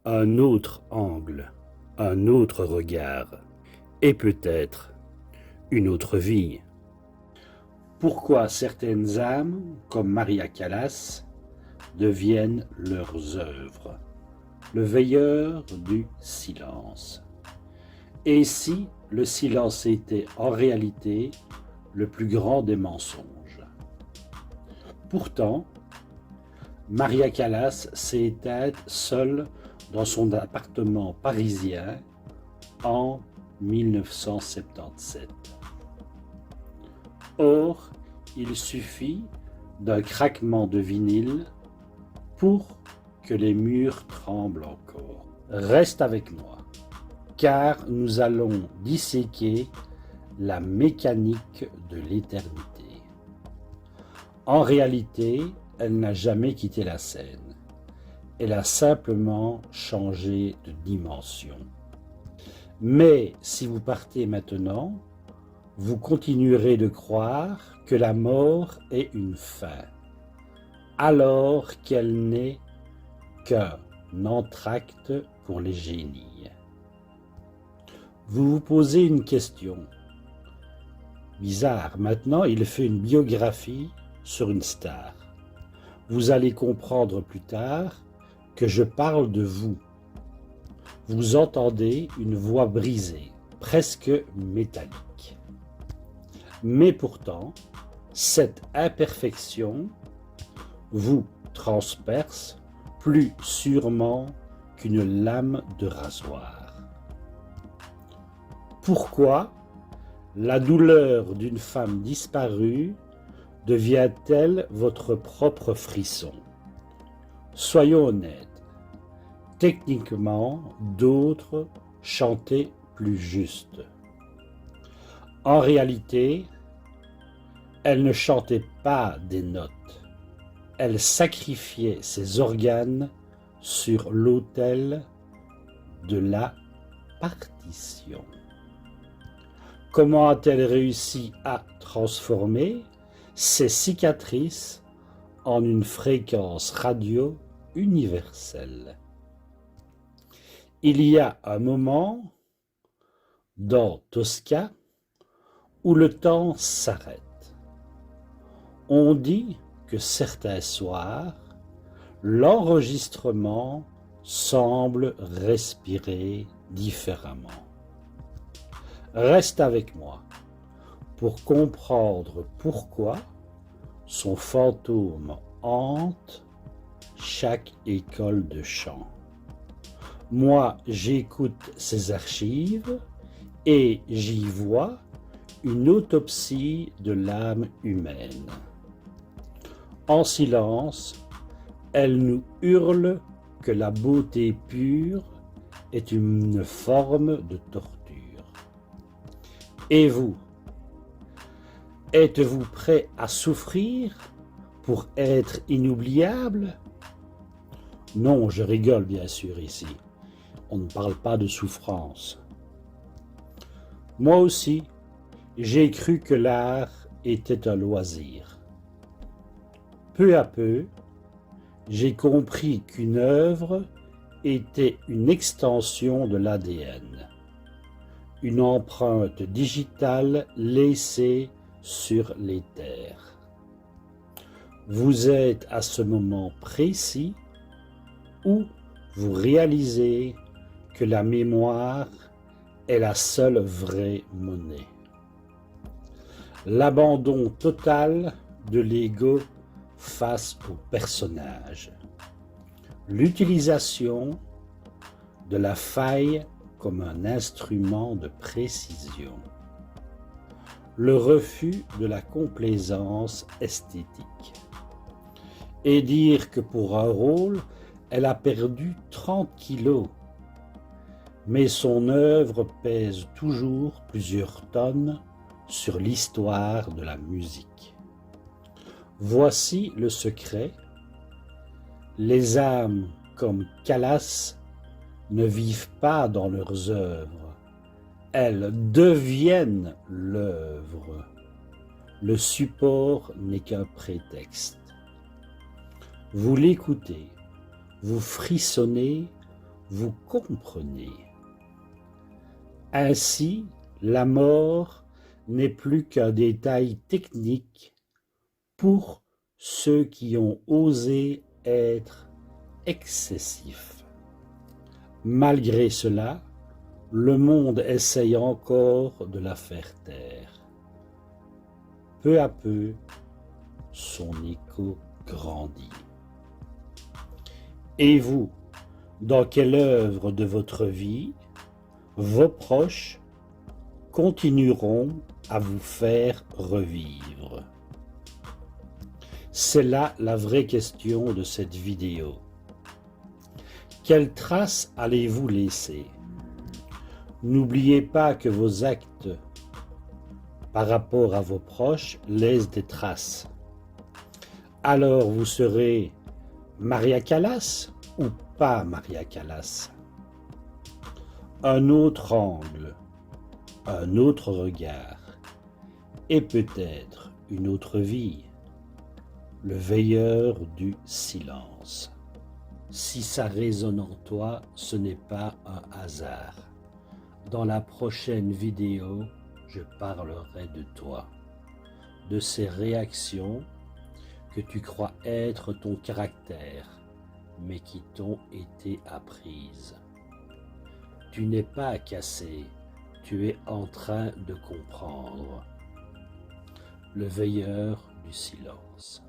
un autre angle, un autre regard, et peut-être une autre vie. Pourquoi certaines âmes, comme Maria Callas, deviennent leurs œuvres, le veilleur du silence. Et si le silence était en réalité le plus grand des mensonges? Pourtant, Maria Callas s'est éteinte seule dans son appartement parisien en 1977. Or, il suffit d'un craquement de vinyle pour que les murs tremblent encore. Reste avec moi, car nous allons disséquer la mécanique de l'éternité. En réalité, elle n'a jamais quitté la scène. Elle a simplement changé de dimension. Mais si vous partez maintenant, vous continuerez de croire que la mort est une fin, alors qu'elle n'est qu'un entracte pour les génies. Vous vous posez une question. Bizarre, maintenant il fait une biographie sur une star. Vous allez comprendre plus tard que je parle de vous. Vous entendez une voix brisée, presque métallique. Mais pourtant, cette imperfection vous transperce plus sûrement qu'une lame de rasoir. Pourquoi la douleur d'une femme disparue devient-elle votre propre frisson? Soyons honnêtes, techniquement, d'autres chantaient plus juste. En réalité, elle ne chantait pas des notes, elle sacrifiait ses organes sur l'autel de la partition. Comment a-t-elle réussi à transformer ses cicatrices en une fréquence radio universelle? Il y a un moment dans Tosca où le temps s'arrête. On dit que certains soirs, l'enregistrement semble respirer différemment. Reste avec moi pour comprendre pourquoi son fantôme hante chaque école de chant. Moi, j'écoute ses archives et j'y vois une autopsie de l'âme humaine. En silence, elle nous hurle que la beauté pure est une forme de torture. Et vous, êtes-vous prêt à souffrir pour être inoubliable? Non, je rigole bien sûr ici. On ne parle pas de souffrance. Moi aussi, j'ai cru que l'art était un loisir. Peu à peu, j'ai compris qu'une œuvre était une extension de l'ADN, une empreinte digitale laissée sur l'éther. Vous êtes à ce moment précis où vous réalisez que la mémoire est la seule vraie monnaie. L'abandon total de l'ego face au personnage. L'utilisation de la faille comme un instrument de précision. Le refus de la complaisance esthétique. Et dire que pour un rôle, elle a perdu 30 kilos. Mais son œuvre pèse toujours plusieurs tonnes sur l'histoire de la musique. Voici le secret. Les âmes comme Callas ne vivent pas dans leurs œuvres. Elles deviennent l'œuvre. Le support n'est qu'un prétexte. Vous l'écoutez, vous frissonnez, vous comprenez. Ainsi, la mort n'est plus qu'un détail technique pour ceux qui ont osé être excessifs. Malgré cela, le monde essaye encore de la faire taire. Peu à peu, son écho grandit. Et vous, dans quelle œuvre de votre vie, vos proches continueront à vous faire revivre? C'est là la vraie question de cette vidéo. Quelle trace allez-vous laisser? N'oubliez pas que vos actes par rapport à vos proches laissent des traces. Alors vous serez Maria Callas ou pas Maria Callas? Un autre angle, un autre regard, et peut-être une autre vie, le veilleur du silence. Si ça résonne en toi, ce n'est pas un hasard. Dans la prochaine vidéo, je parlerai de toi, de ces réactions que tu crois être ton caractère, mais qui t'ont été apprises. Tu n'es pas cassé, tu es en train de comprendre. Le veilleur du silence.